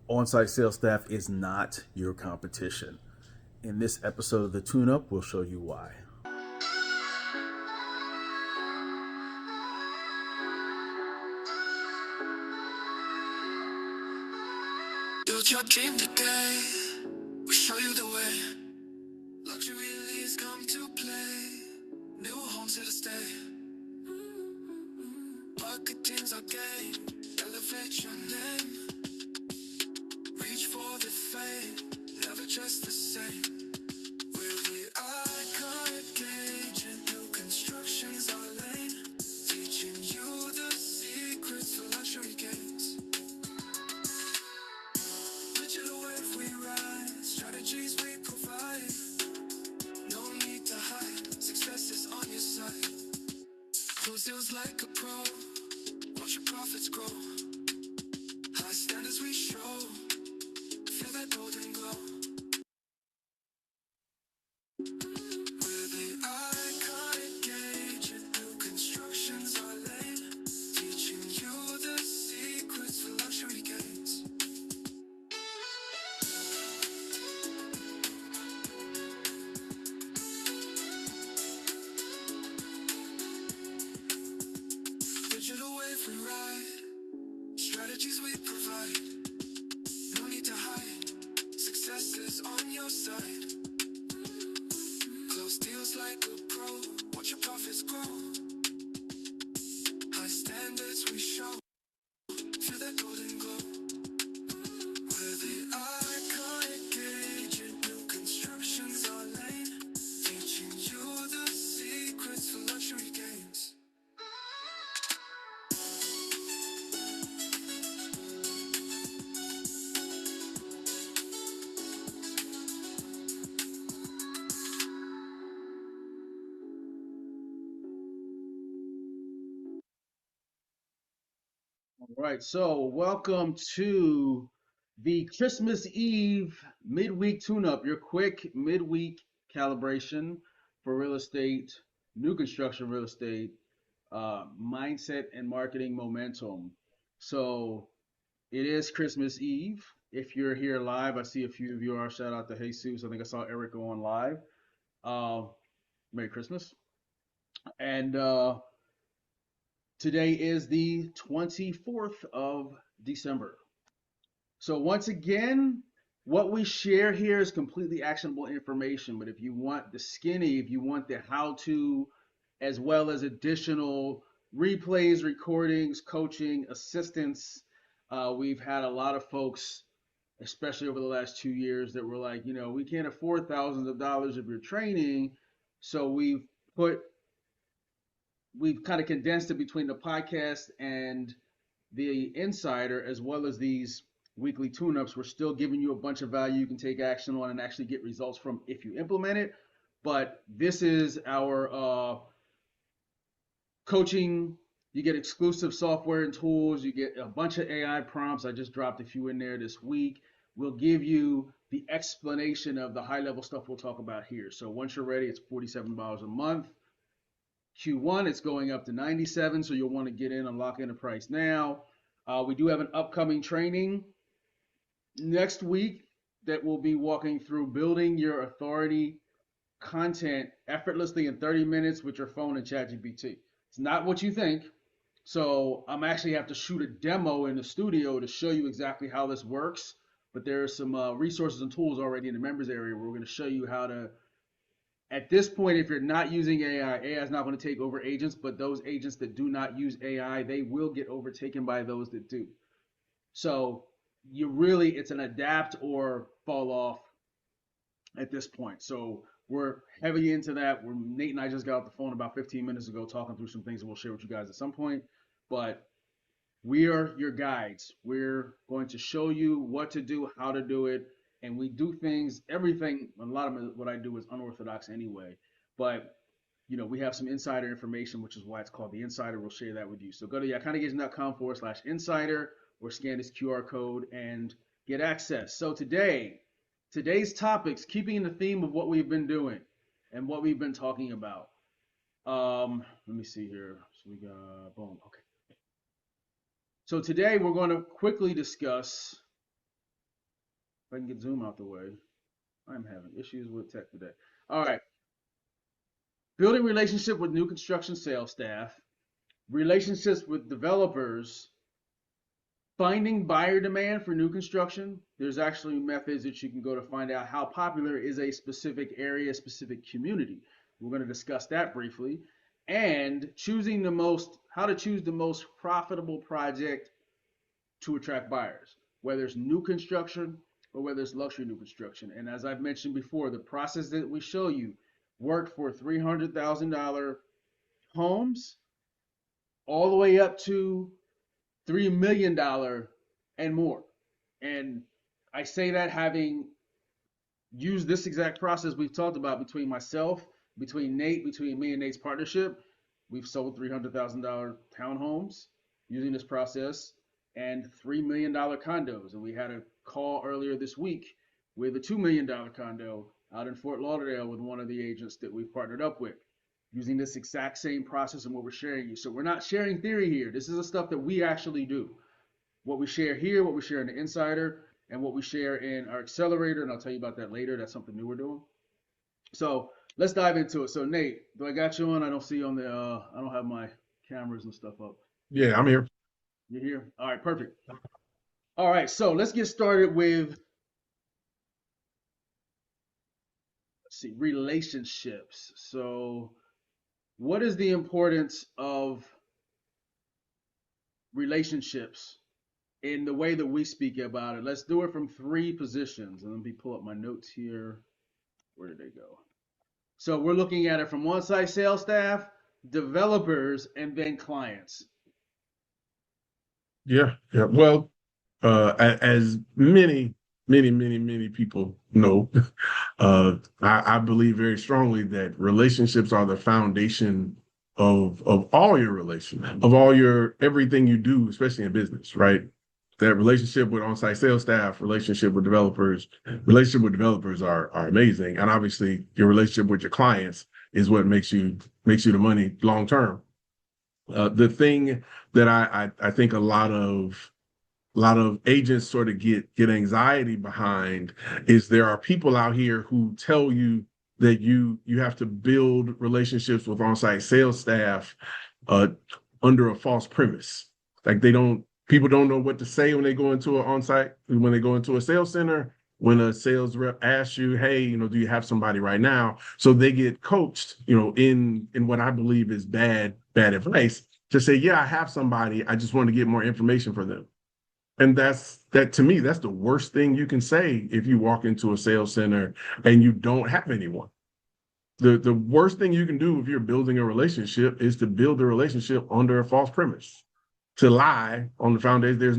On-site sales staff is not your competition. In this episode of the Tune-Up, we'll show you why. Build your dream today. We'll show you the way. Luxury leads come to play. New homes here to stay. Marketing's our game. Elevate your name. Reach for the fame. Never just the same. We're the iconic agent. New construction's our lane. Teaching you the secrets to luxury gains. Digital wave we ride. Strategies we provide. No need to hide. Success is on your side. Close deals like a pro. Watch your profits grow. High standards we show. Feel that golden glow. We're the iconic agent. New construction's our lane. Teaching you the secrets for luxury gains. Digital wave we ride. Strategies we provide. No need to hide. Success is on your side. Close deals like a pro. Watch your profits grow. High standards we show. Feel that golden glow. We're the iconic agent. New construction's our lane. Teaching you the secrets for luxury gains. All right, so welcome to the Christmas Eve midweek tune-up, your quick midweek calibration for real estate, new construction real estate, mindset and marketing momentum. So it is Christmas Eve. If you're here live, I see a few of you are. Shout out to Jesus. I think I saw Eric go on live. Uh, Merry Christmas. And today is the 24th of December. So once again, what we share here is completely actionable information. But if you want the skinny, if you want the how-to, as well as additional replays, recordings, coaching, assistance, we've had a lot of folks, especially over the last 2 years, that were like, we can't afford thousands of dollars of your training. So we've kind of condensed it between the podcast and the insider, as well as these weekly tune-ups. We're still giving you a bunch of value you can take action on and actually get results from if you implement it. But this is our coaching. You get exclusive software and tools. You get a bunch of AI prompts. I just dropped a few in there this week. We'll give you the explanation of the high-level stuff we'll talk about here. So once you're ready, it's $47 a month. Q1, it's going up to 97, so you'll want to get in and lock in a price now. We do have an upcoming training next week that will be walking through building your authority content effortlessly in 30 minutes with your phone and ChatGPT. It's not what you think. So I'm actually have to shoot a demo in the studio to show you exactly how this works. But there are some resources and tools already in the members area where we're going to show you how to. At this point, if you're not using AI, AI is not going to take over agents, but those agents that do not use AI, they will get overtaken by those that do. So it's an adapt or fall off at this point. So we're heavy into that. Nate and I just got off the phone about 15 minutes ago talking through some things that we'll share with you guys at some point. But we are your guides. We're going to show you what to do, how to do it, and we do things, everything, a lot of what I do is unorthodox anyway. But, we have some insider information, which is why it's called the Insider. We'll share that with you. So go to iconigagent.com/insider or scan this QR code and get access. So today's topics, keeping the theme of what we've been doing and what we've been talking about. Let me see here. So we got, boom, okay. So today we're going to quickly discuss I can get Zoom out the way. I'm having issues with tech today. All right. Building relationship with new construction sales staff, relationships with developers, finding buyer demand for new construction. There's actually methods that you can go to find out how popular is a specific area, specific community. We're going to discuss that briefly. And how to choose the most profitable project to attract buyers, whether it's new construction or whether it's luxury new construction. And as I've mentioned before, the process that we show you worked for $300,000 homes all the way up to $3 million and more. And I say that having used this exact process we've talked about between myself, between Nate, between me and Nate's partnership. We've sold $300,000 townhomes using this process and $3 million condos. And we had a call earlier this week with a $2 million condo out in Fort Lauderdale with one of the agents that we've partnered up with, using this exact same process and what we're sharing you. So we're not sharing theory here. This is the stuff that we actually do. What we share here, what we share in the Insider, and what we share in our accelerator, and I'll tell you about that later. That's something new we're doing. So let's dive into it. So Nate, do I got you on? I don't see you on the. I don't have my cameras and stuff up. Yeah, I'm here. You're here. All right, perfect. All right, so let's get started with, let's see, relationships. So, what is the importance of relationships in the way that we speak about it? Let's do it from three positions. And let me pull up my notes here. Where did they go? So we're looking at it from on-site sales staff, developers, and then clients. Yeah, yeah. Well, as many people know, I believe very strongly that relationships are the foundation of all your of all your everything you do, especially in business, right? That relationship with on-site sales staff, relationship with developers are amazing, and obviously your relationship with your clients is what makes you the money long term. The thing that I think a lot of agents sort of get anxiety behind is there are people out here who tell you that you have to build relationships with on-site sales staff uh, under a false premise. Like people don't know what to say when they go into when they go into a sales center, when a sales rep asks you, hey, do you have somebody right now? So they get coached, in what I believe is bad advice to say, yeah, I have somebody. I just want to get more information for them. And that to me, that's the worst thing you can say if you walk into a sales center and you don't have anyone. The worst thing you can do if you're building a relationship is to build a relationship under a false premise. To lie on the foundation, there's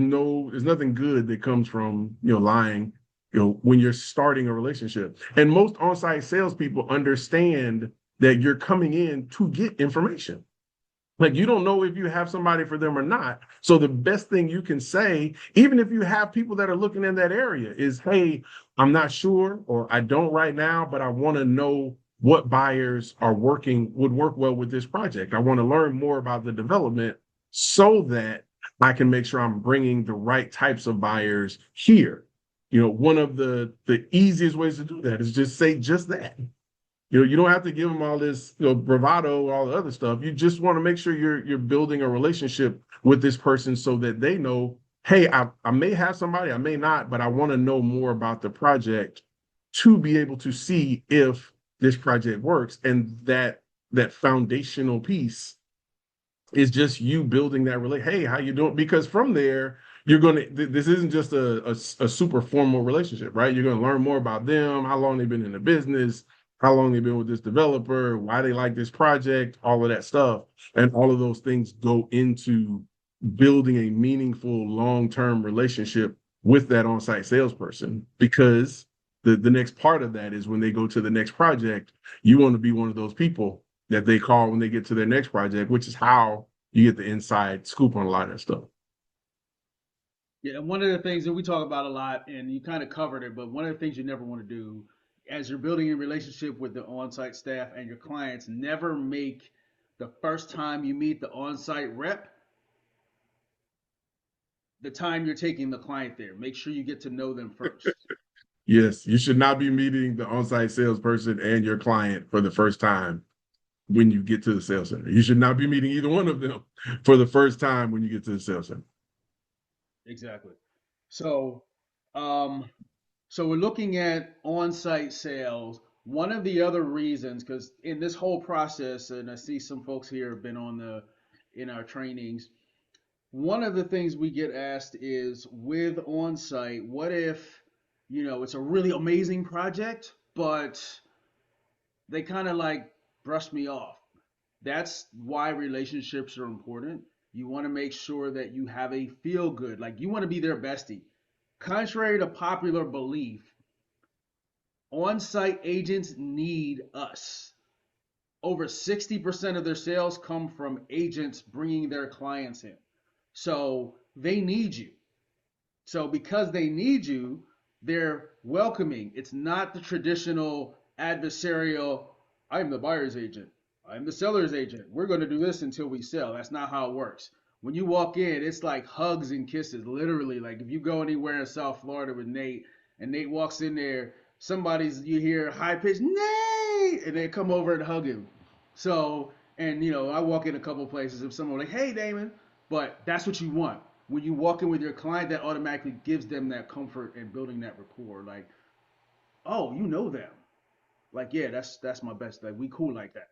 nothing good that comes from lying, when you're starting a relationship. And most on-site salespeople understand that you're coming in to get information. Like, you don't know if you have somebody for them or not. So the best thing you can say, even if you have people that are looking in that area, is, hey, I'm not sure, or I don't right now, but I want to know what buyers would work well with this project. I want to learn more about the development so that I can make sure I'm bringing the right types of buyers here. One of the easiest ways to do that is just say just that. You don't have to give them all this, bravado, all the other stuff. You just want to make sure you're building a relationship with this person so that they know, hey, I may have somebody, I may not, but I want to know more about the project to be able to see if this project works. And that foundational piece is just you building that relate. Hey, how you doing? Because from there, this isn't just a super formal relationship, right? You're going to learn more about them, how long they've been in the business, how long they've been with this developer, why they like this project, all of that stuff. And all of those things go into building a meaningful long-term relationship with that on-site salesperson, because the next part of that is when they go to the next project, you want to be one of those people that they call when they get to their next project, which is how you get the inside scoop on a lot of that stuff. Yeah, and one of the things that we talk about a lot, and you kind of covered it, but one of the things you never want to do as you're building a relationship with the on-site staff and your clients, never make the first time you meet the on-site rep the time you're taking the client there. Make sure you get to know them first. Yes, you should not be meeting the on-site salesperson and your client for the first time when you get to the sales center. You should not be meeting either one of them for the first time when you get to the sales center. Exactly. So, um, so we're looking at on-site sales. One of the other reasons, because in this whole process, and I see some folks here have been on the in our trainings. One of the things we get asked is with on-site, what if, it's a really amazing project, but they kind of like brush me off. That's why relationships are important. You want to make sure that you have a feel good, like you want to be their bestie. Contrary to popular belief, on site agents need us. Over 60% of their sales come from agents bringing their clients in. So they need you. So because they need you, they're welcoming. It's not the traditional adversarial, I'm the buyer's agent. I'm the seller's agent. We're going to do this until we sell. That's not how it works. When you walk in, it's like hugs and kisses, literally. Like if you go anywhere in South Florida with Nate and Nate walks in there, you hear high pitched Nate, and they come over and hug him. So, and I walk in a couple of places if someone like, hey Damon, but that's what you want when you walk in with your client, that automatically gives them that comfort and building that rapport. Like, oh, you know them. Like, yeah, that's my best. Like, we cool like that.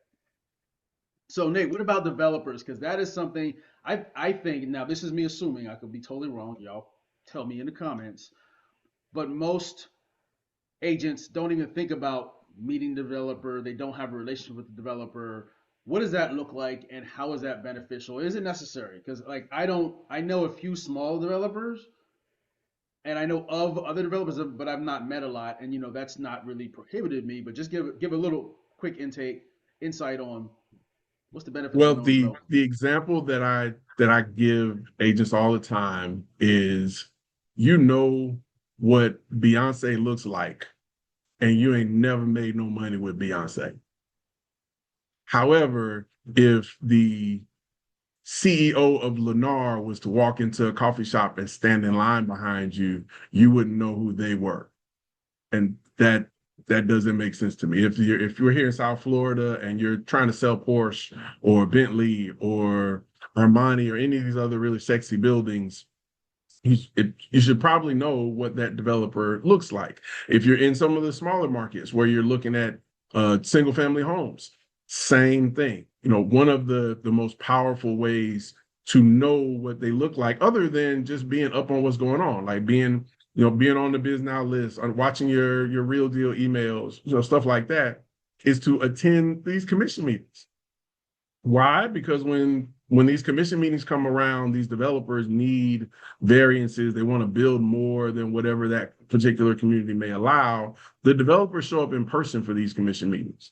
So Nate, what about developers? Because that is something I think. Now, this is me assuming. I could be totally wrong. Y'all tell me in the comments. But most agents don't even think about meeting the developer. They don't have a relationship with the developer. What does that look like, and how is that beneficial? Is it necessary? Because like I know a few small developers, and I know of other developers, but I've not met a lot, and that's not really prohibited me. But just give a little quick insight on what's the benefits Well, of knowing developers. the example that I give agents all the time is, you know what Beyonce looks like, and you ain't never made no money with Beyonce. However, if the CEO of Lennar was to walk into a coffee shop and stand in line behind you, you wouldn't know who they were. And that doesn't make sense to me. If you're here in South Florida and you're trying to sell Porsche or Bentley or Armani or any of these other really sexy buildings, you should probably know what that developer looks like. If you're in some of the smaller markets where you're looking at single family homes, same thing. One of the most powerful ways to know what they look like, other than just being up on what's going on, like being on the Biz Now list, watching your Real Deal emails, stuff like that, is to attend these commission meetings. Why? Because when these commission meetings come around, these developers need variances. They want to build more than whatever that particular community may allow. The developers show up in person for these commission meetings.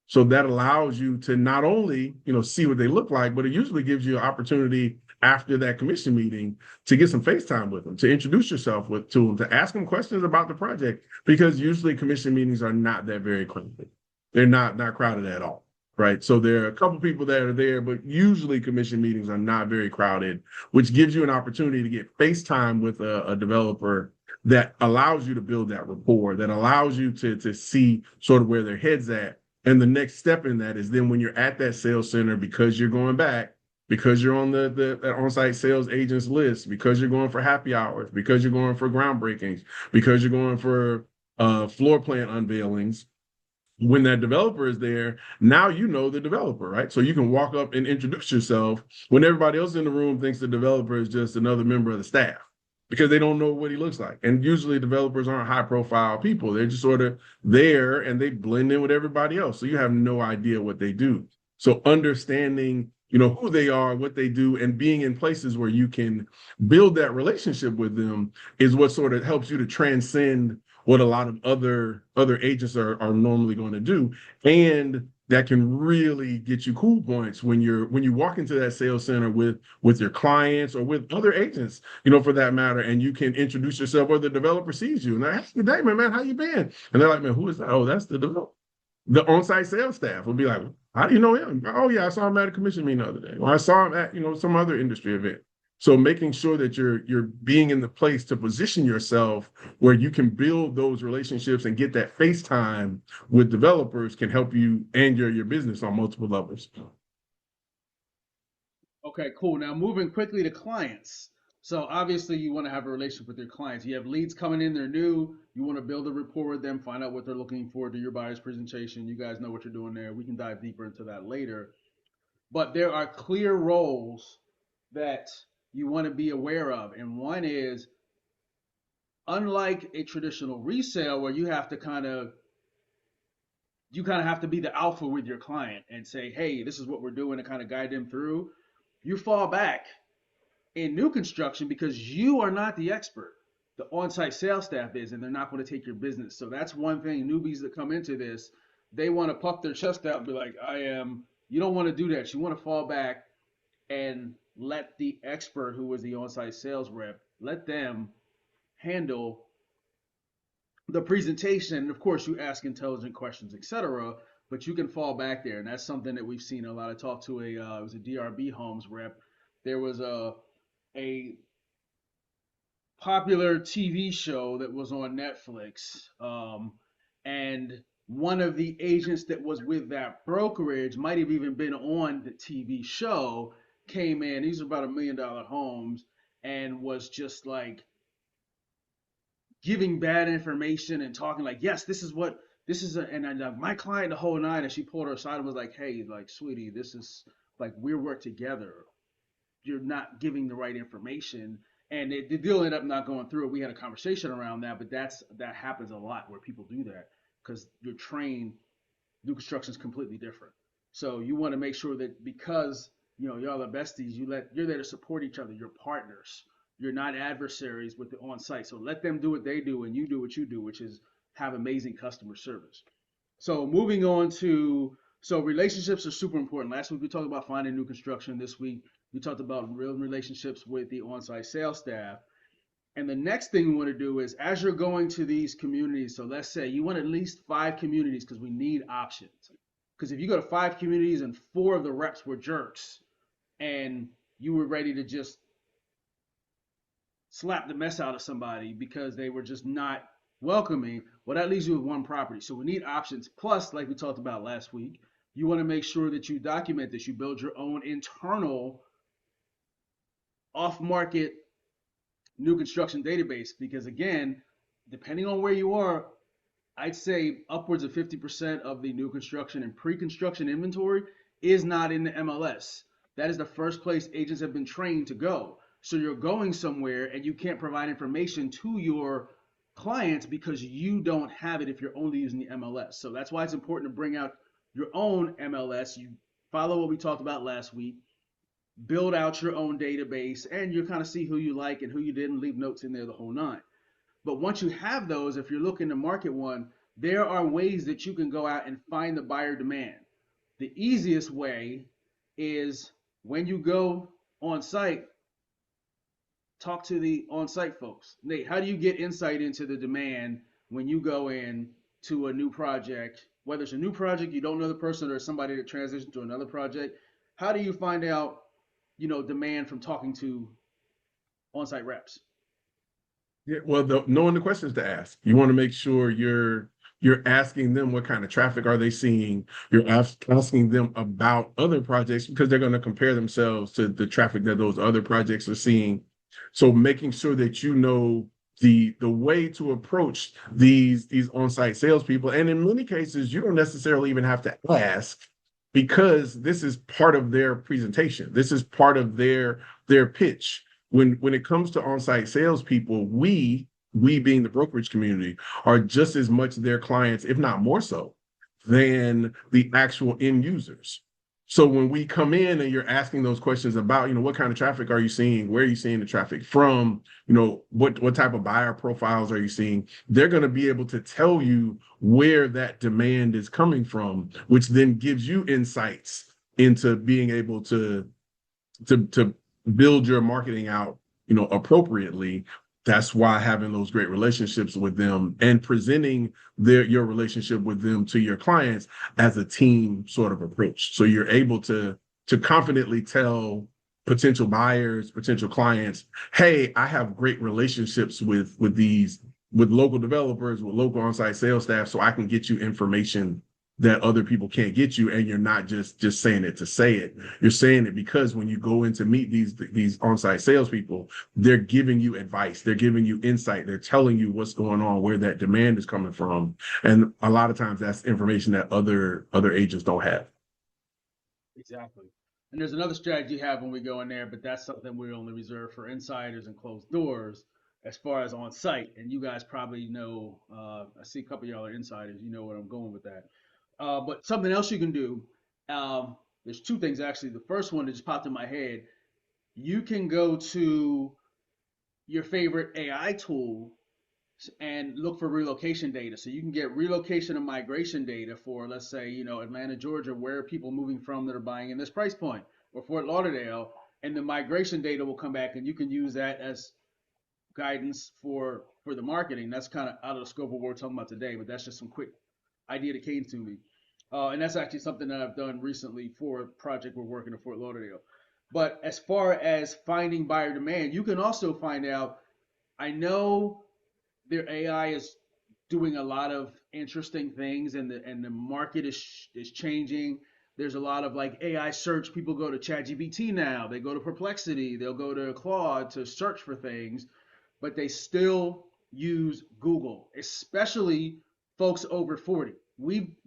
So that allows you to not only, see what they look like, but it usually gives you an opportunity after that commission meeting to get some FaceTime with them, to introduce yourself to them, to ask them questions about the project, because usually commission meetings are not that very crowded. They're not crowded at all. Right. So there are a couple people that are there, but usually commission meetings are not very crowded, which gives you an opportunity to get FaceTime with a developer that allows you to build that rapport, that allows you to see sort of where their head's at. And the next step in that is then when you're at that sales center, because you're going back, because you're on the on-site sales agents list, because you're going for happy hours, because you're going for groundbreakings, because you're going for floor plan unveilings. When that developer is there, now you know the developer, right? So you can walk up and introduce yourself when everybody else in the room thinks the developer is just another member of the staff, because they don't know what he looks like. And usually developers aren't high profile people. They're just sort of there and they blend in with everybody else. So you have no idea what they do. So understanding, who they are, what they do, and being in places where you can build that relationship with them is what sort of helps you to transcend what a lot of other agents are normally going to do. And that can really get you cool points when you walk into that sales center with your clients or with other agents, for that matter, and you can introduce yourself, or the developer sees you and they're like, hey Damon, man, how you been? And they're like, man, who is that? Oh, that's the developer. The on-site sales staff will be like, how do you know him? Oh yeah, I saw him at a commission meeting the other day, or I saw him at some other industry event. So making sure that you're being in the place to position yourself where you can build those relationships and get that face time with developers can help you and your business on multiple levels. Okay, cool. Now moving quickly to clients. So obviously you want to have a relationship with your clients. You have leads coming in, they're new. You want to build a rapport with them, find out what they're looking for, do your buyer's presentation. You guys know what you're doing there. We can dive deeper into that later. But there are clear roles that you want to be aware of. And one is, unlike a traditional resale where you kind of have to be the alpha with your client and say, hey, this is what we're doing, and kind of guide them through. You fall back in new construction because you are not the expert. The on-site sales staff is, and they're not going to take your business. So that's one thing. Newbies that come into this, they want to puff their chest out and be like, I am. You don't want to do that. You want to fall back and let the expert, who was the on-site sales rep, let them handle the presentation. Of course, you ask intelligent questions, etc. But you can fall back there, and that's something that we've seen a lot. I talked to it was a DRB Homes rep. There was a popular TV show that was on Netflix, and one of the agents that was with that brokerage might have even been on the TV show. Came in, these are about $1 million homes, and was just like giving bad information and talking like, yes, this is what this is, my client the whole nine. And she pulled her aside and was like, hey, like, sweetie, this is like, we work together. You're not giving the right information. And the deal ended up not going through. We had a conversation around that, but that happens a lot where people do that because you're trained. New construction is completely different. So you want to make sure that because y'all are besties, you're there to support each other. You're partners. You're not adversaries with the on-site. So let them do what they do and you do what you do, which is have amazing customer service. So moving on to, so relationships are super important. Last week we talked about finding new construction. This week we talked about real relationships with the on-site sales staff. And the next thing we want to do is, as you're going to these communities, so let's say you want at least 5 communities because we need options. Because if you go to 5 communities and 4 of the reps were jerks and you were ready to just slap the mess out of somebody because they were just not welcoming, well, that leaves you with 1 property. So we need options. Plus, like we talked about last week, you want to make sure that you document this. You build your own internal off-market new construction database because, again, depending on where you are, I'd say upwards of 50% of the new construction and pre-construction inventory is not in the MLS. That is the first place agents have been trained to go. So you're going somewhere and you can't provide information to your clients because you don't have it if you're only using the MLS. So that's why it's important to bring out your own MLS. You follow what we talked about last week, build out your own database, and you kind of see who you like and who you didn't, leave notes in there, the whole nine. But once you have those, if you're looking to market one, there are ways that you can go out and find the buyer demand. The easiest way is when you go on site, talk to the on-site folks. Nate, how do you get insight into the demand when you go in to a new project, whether it's a new project, you don't know the person, or somebody that transitioned to another project? How do you find out, demand from talking to on-site reps? Yeah, well, knowing the questions to ask, you want to make sure you're asking them what kind of traffic are they seeing. You're asking them about other projects because they're going to compare themselves to the traffic that those other projects are seeing. So making sure that you know the way to approach these on-site salespeople, and in many cases, you don't necessarily even have to ask because this is part of their presentation. This is part of their pitch. When it comes to on-site salespeople, we being the brokerage community are just as much their clients, if not more so, than the actual end users. So when we come in and you're asking those questions about, what kind of traffic are you seeing? Where are you seeing the traffic from? What type of buyer profiles are you seeing? They're going to be able to tell you where that demand is coming from, which then gives you insights into being able to build your marketing out, appropriately. That's why having those great relationships with them and presenting your relationship with them to your clients as a team sort of approach. So you're able to confidently tell potential buyers, potential clients, hey, I have great relationships with local developers, with local on-site sales staff, so I can get you information that other people can't get you, and you're not just saying it to say it. You're saying it because when you go in to meet these on-site salespeople, they're giving you advice, they're giving you insight, they're telling you what's going on, where that demand is coming from, and a lot of times that's information that other agents don't have. Exactly. And there's another strategy you have when we go in there, but that's something we only reserve for insiders and closed doors as far as on site. And you guys probably know, I see a couple of y'all are insiders, you know where I'm going with that. But something else you can do, there's two things actually. The first one that just popped in my head, you can go to your favorite AI tool and look for relocation data. So you can get relocation and migration data for, let's say, Atlanta, Georgia, where are people moving from that are buying in this price point, or Fort Lauderdale, and the migration data will come back, and you can use that as guidance for the marketing. That's kind of out of the scope of what we're talking about today, but that's just some quick idea that came to me. And that's actually something that I've done recently for a project we're working in Fort Lauderdale. But as far as finding buyer demand, you can also find out, I know their AI is doing a lot of interesting things, and the market is changing. There's a lot of like AI search. People go to ChatGPT now. They go to Perplexity. They'll go to Claude to search for things, but they still use Google, especially folks over 40.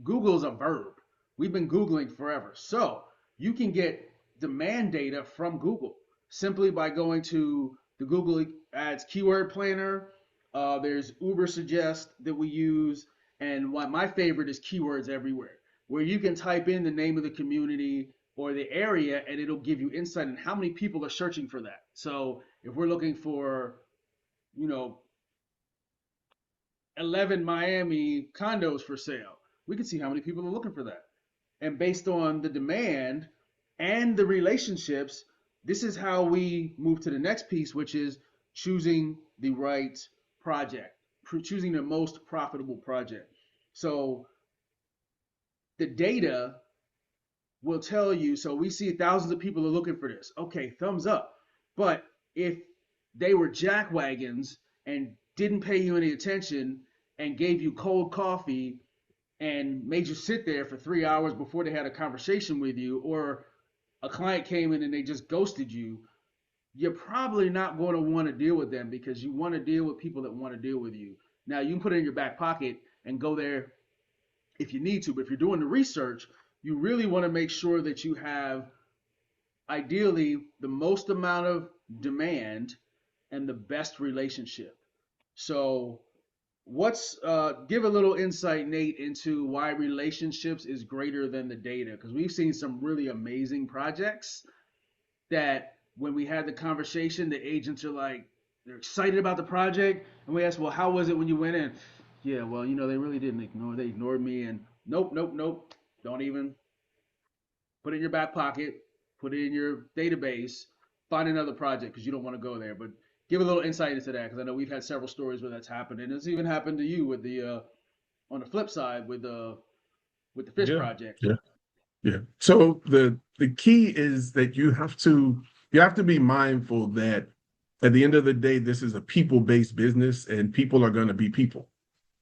Google's a verb. We've been Googling forever. So you can get demand data from Google simply by going to the Google Ads Keyword Planner. There's Uber Suggest that we use, and my favorite is Keywords Everywhere, where you can type in the name of the community or the area, and it'll give you insight on how many people are searching for that. So if we're looking for, 11 Miami condos for sale, we can see how many people are looking for that. And based on the demand and the relationships, this is how we move to the next piece, which is choosing the right project, choosing the most profitable project. So the data will tell you, so we see thousands of people are looking for this. Okay, thumbs up. But if they were jackwagons and didn't pay you any attention and gave you cold coffee and made you sit there for 3 hours before they had a conversation with you, or a client came in and they just ghosted you, you're probably not going to want to deal with them, because you want to deal with people that want to deal with you. Now, you can put it in your back pocket and go there if you need to, but if you're doing the research, you really want to make sure that you have ideally the most amount of demand and the best relationship. So give a little insight, Nate, into why relationships is greater than the data, because we've seen some really amazing projects that when we had the conversation, the agents are like, they're excited about the project, and we asked, well, how was it when you went in? Yeah, well, they really didn't ignore. They ignored me, and nope. Don't even put it in your back pocket. Put it in your database. Find another project, because you don't want to go there. But give a little insight into that, because I know we've had several stories where that's happened, and it's even happened to you with the on the flip side with the fish project. Yeah. So the key is that you have to be mindful that at the end of the day, this is a people-based business, and people are going to be people,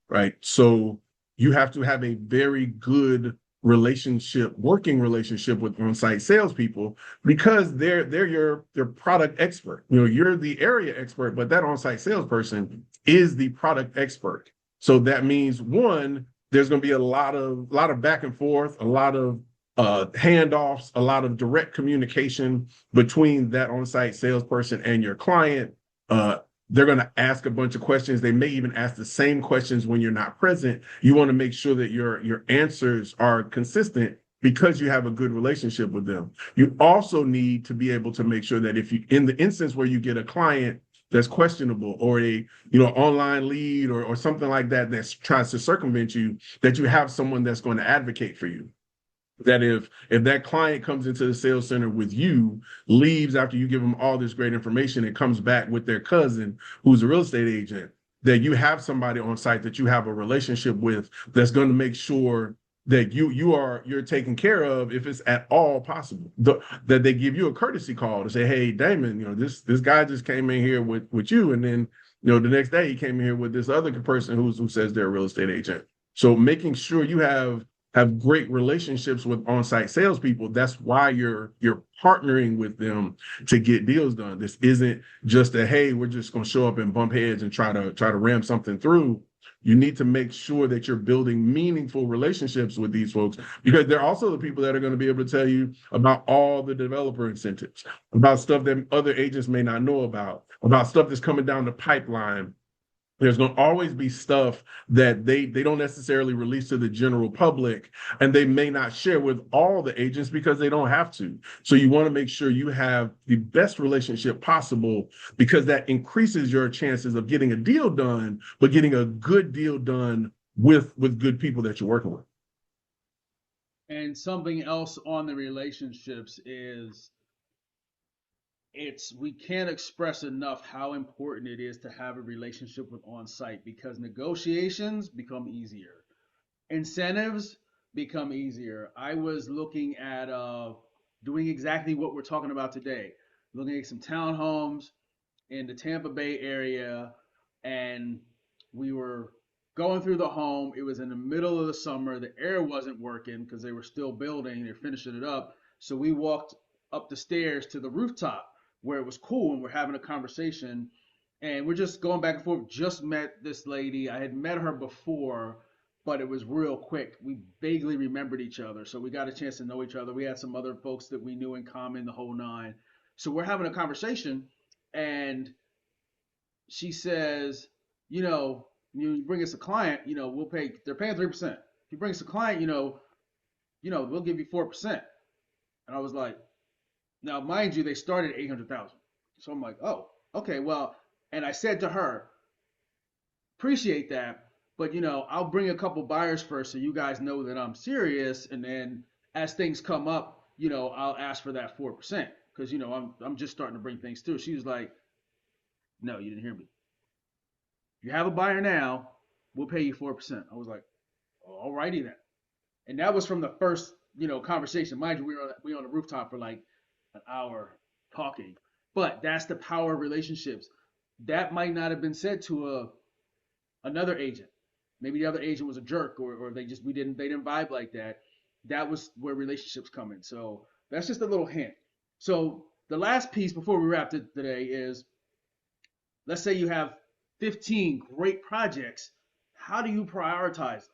right? So you have to have a very good working relationship with on-site salespeople, because they're your product expert. You're the area expert, but that on-site salesperson is the product expert. So that means, one, there's going to be a lot of back and forth, a lot of handoffs, a lot of direct communication between that on-site salesperson and your client. They're going to ask a bunch of questions. They may even ask the same questions when you're not present. You want to make sure that your answers are consistent, because you have a good relationship with them. You also need to be able to make sure that if you, in the instance where you get a client that's questionable, or a online lead or something like that tries to circumvent you, that you have someone that's going to advocate for you. That if that client comes into the sales center with you, leaves after you give them all this great information, and comes back with their cousin who's a real estate agent, that you have somebody on site that you have a relationship with, that's going to make sure that you're taken care of if it's at all possible. That they give you a courtesy call to say, hey, Damon, this guy just came in here with you, and then the next day he came in here with this other person who says they're a real estate agent. So making sure you have great relationships with on-site salespeople. That's why you're partnering with them to get deals done. This isn't just a, hey, we're just going to show up and bump heads and try to ram something through. You need to make sure that you're building meaningful relationships with these folks, because they're also the people that are going to be able to tell you about all the developer incentives, about stuff that other agents may not know about stuff that's coming down the pipeline. There's going to always be stuff that they don't necessarily release to the general public, and they may not share with all the agents because they don't have to. So you want to make sure you have the best relationship possible, because that increases your chances of getting a deal done, but getting a good deal done with good people that you're working with. And something else on the relationships is we can't express enough how important it is to have a relationship with on-site, because negotiations become easier, incentives become easier. I was looking at doing exactly what we're talking about today, looking at some townhomes in the Tampa Bay area, and we were going through the home. It was in the middle of the summer. The air wasn't working because they were still building. They're finishing it up. So we walked up the stairs to the rooftop where it was cool, and we're having a conversation, and we're just going back and forth. Just met this lady. I had met her before, but it was real quick. We vaguely remembered each other, so we got a chance to know each other. We had some other folks that we knew in common, the whole nine. So we're having a conversation, and she says, you bring us a client, we'll pay. They're paying 3%. If you bring us a client, we'll give you 4%. And I was like, now, mind you, they started at 800,000. So I'm like, oh, okay, well, and I said to her, appreciate that, but I'll bring a couple buyers first so you guys know that I'm serious, and then as things come up, I'll ask for that 4%, because I'm just starting to bring things through. She was like, no, you didn't hear me. You have a buyer now, we'll pay you 4%. I was like, all righty then. And that was from the first, conversation. Mind you, we were on the rooftop for like an hour talking. But that's the power of relationships. That might not have been said to another agent. Maybe the other agent was a jerk, or they didn't vibe like that. That was where relationships come in. So that's just a little hint. So the last piece before we wrap it today is, let's say you have 15 great projects. How do you prioritize them?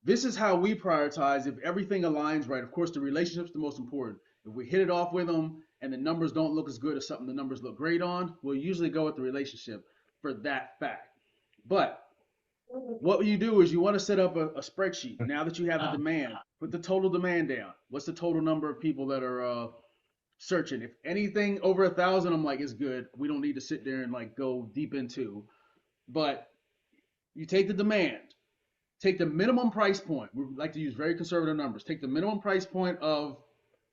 This is how we prioritize if everything aligns right. Of course, the relationship's the most important. If we hit it off with them and the numbers don't look as good as something the numbers look great on, we'll usually go with the relationship for that fact. But what you do is you want to set up a spreadsheet. Now that you have the demand, put the total demand down. What's the total number of people that are searching? If anything over 1,000, I'm like, it's good. We don't need to sit there and like go deep into. But you take the demand, take the minimum price point. We like to use very conservative numbers. Take the minimum price point of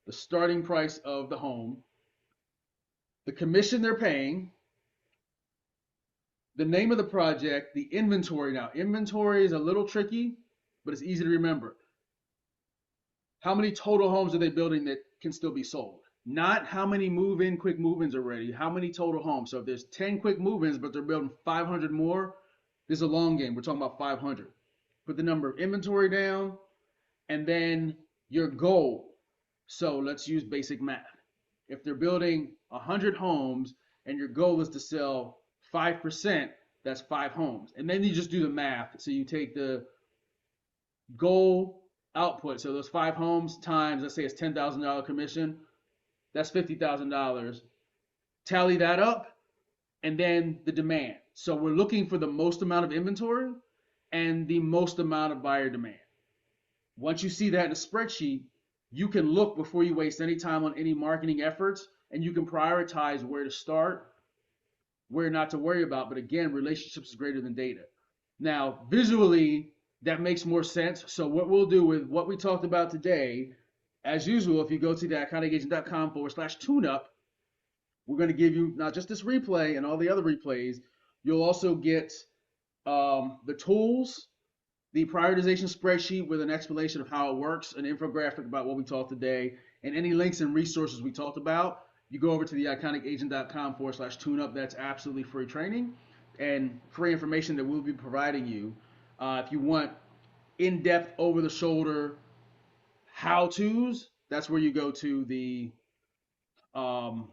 the starting price of the home, the commission they're paying, the name of the project, the inventory. Now, inventory is a little tricky, but it's easy to remember. How many total homes are they building that can still be sold? Not how many quick move-ins are ready, how many total homes. So if there's 10 quick move-ins, but they're building 500 more, this is a long game. We're talking about 500. Put the number of inventory down, and then your goal. So let's use basic math. If they're building 100 homes and your goal is to sell 5%, that's 5 homes. And then you just do the math. So you take the goal output. So those 5 homes times, let's say it's $10,000 commission. That's $50,000. Tally that up, and then the demand. So we're looking for the most amount of inventory and the most amount of buyer demand. Once you see that in a spreadsheet, you can look before you waste any time on any marketing efforts, and you can prioritize where to start, where not to worry about. But again, relationships is greater than data. Now, visually, that makes more sense. So what we'll do with what we talked about today, as usual, if you go to theaccountingagent.com/tune-up, we're going to give you not just this replay and all the other replays. You'll also get the tools the prioritization spreadsheet with an explanation of how it works, an infographic about what we talked today, and any links and resources we talked about. You go over to the iconicagent.com/tune-up. That's absolutely free training and free information that we'll be providing you. If you want in-depth, over-the-shoulder how-tos, that's where you go to the um,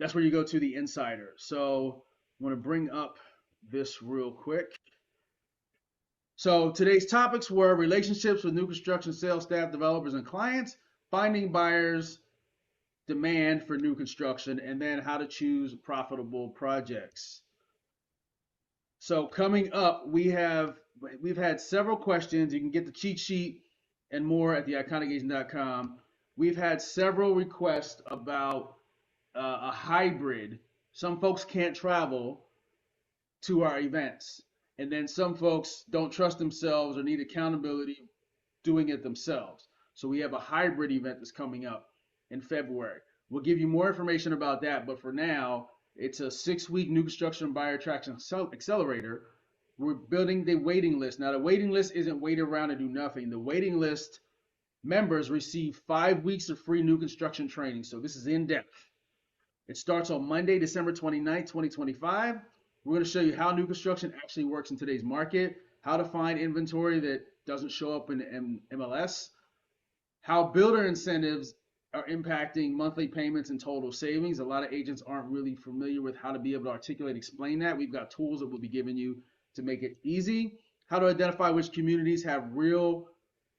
insider. So I want to bring up this real quick. So today's topics were relationships with new construction sales staff, developers, and clients, finding buyers, demand for new construction, and then how to choose profitable projects. So coming up, we've had several questions. You can get the cheat sheet and more at theiconic.com. We've had several requests about a hybrid. Some folks can't travel to our events, and then some folks don't trust themselves or need accountability doing it themselves. So we have a hybrid event that's coming up in February. We'll give you more information about that, but for now, it's a 6-week new construction buyer attraction accelerator. We're building the waiting list. Now, the waiting list isn't wait around and do nothing. The waiting list members receive 5 weeks of free new construction training. So this is in depth. It starts on Monday, December 29th, 2025. We're going to show you how new construction actually works in today's market, how to find inventory that doesn't show up in MLS, how builder incentives are impacting monthly payments and total savings. A lot of agents aren't really familiar with how to be able to articulate, explain that. We've got tools that we'll be giving you to make it easy. How to identify which communities have real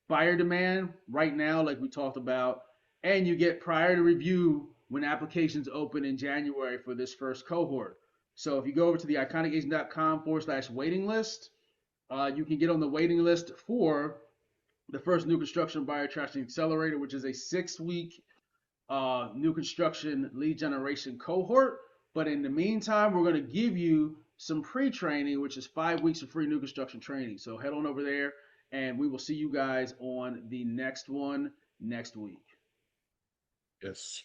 buyer demand right now, like we talked about, and you get priority review when applications open in January for this first cohort. So if you go over to the iconicagent.com/waiting list, you can get on the waiting list for the first new construction buyer attraction accelerator, which is a 6-week new construction lead generation cohort. But in the meantime, we're going to give you some pre-training, which is 5 weeks of free new construction training. So head on over there, and we will see you guys on the next one next week. Yes.